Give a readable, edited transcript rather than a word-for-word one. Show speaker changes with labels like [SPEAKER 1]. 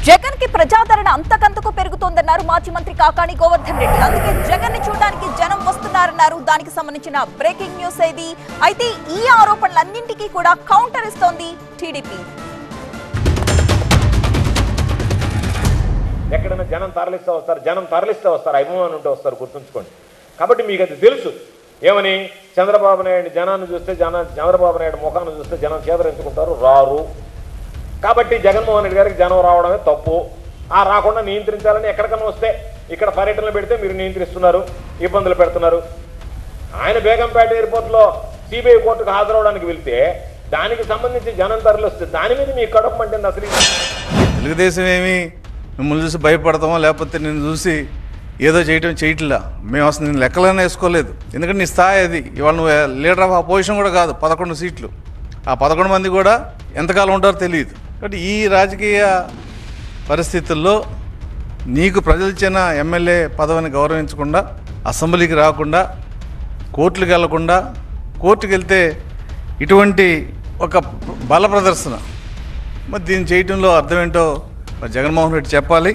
[SPEAKER 1] జగన్ కి ప్రజాదరణ అంతకంతకు పెరుగుతోందన్నారు మాజీ మంత్రి కాకాణి గోవర్ధన్ రెడ్డి. అందుకే జగన్ ని చూడడానికి జనం వస్తున్నారన్నారు. దానికి సంబంధించిన బ్రేకింగ్ న్యూస్ ఇది. అయితే ఈ ఆరోపణలన్నింటికీ కూడా కౌంటర్ ఇస్తోంది టీడీపీ.
[SPEAKER 2] ఎక్కడైనా జనం తరలిస్తే వస్తారు, అభిమానం ఉంటే వస్తారు, గుర్తుంచుకోండి. కాబట్టి మీకు అది తెలుసు. ఏమని చంద్రబాబు నాయుడు జనాన్ని చూస్తే చంద్రబాబు నాయుడు ముఖాన్ని చూస్తే జనం చేదరించుకుంటారు, రారు. కాబట్టి జగన్మోహన్ రెడ్డి గారికి జనం రావడమే తప్పు. రాకుండా నియంత్రించాలని ఎక్కడికన్నా వస్తే ఇక్కడ పర్యటనలు పెడితే మీరు నియంత్రిస్తున్నారు, ఇబ్బందులు పెడుతున్నారు. ఆయన బేగంపేట ఎయిర్పోర్ట్లో సిబిఐ కోర్టుకు హాజరవడానికి వెళ్తే దానికి సంబంధించి జనం తరలి వస్తే దాని మీద మీకు కడుపు మంటుంది. అసలు
[SPEAKER 3] తెలుగుదేశం ఏమి మిమ్మల్ని చూసి భయపడతామో లేకపోతే నేను చూసి ఏదో చేయట్లా. మేము అసలు నేను లెక్కలనే వేసుకోలేదు. ఎందుకంటే నీ స్థాయి అది. ఇవాళ నువ్వు లీడర్ ఆఫ్ అపోజిషన్ కూడా కాదు. 11 సీట్లు. ఆ 11 మంది కూడా ఎంతకాలం ఉంటారో తెలియదు. కాబట్టి ఈ రాజకీయ పరిస్థితుల్లో నీకు ప్రజలు ఇచ్చిన ఎమ్మెల్యే పదవిని గౌరవించకుండా, అసెంబ్లీకి రాకుండా, కోర్టులకు వెళ్లకుండా, కోర్టుకు వెళ్తే ఇటువంటి ఒక బల ప్రదర్శన, మరి దీన్ని చేయడంలో అర్థం ఏంటో మరి జగన్మోహన్ రెడ్డి చెప్పాలి.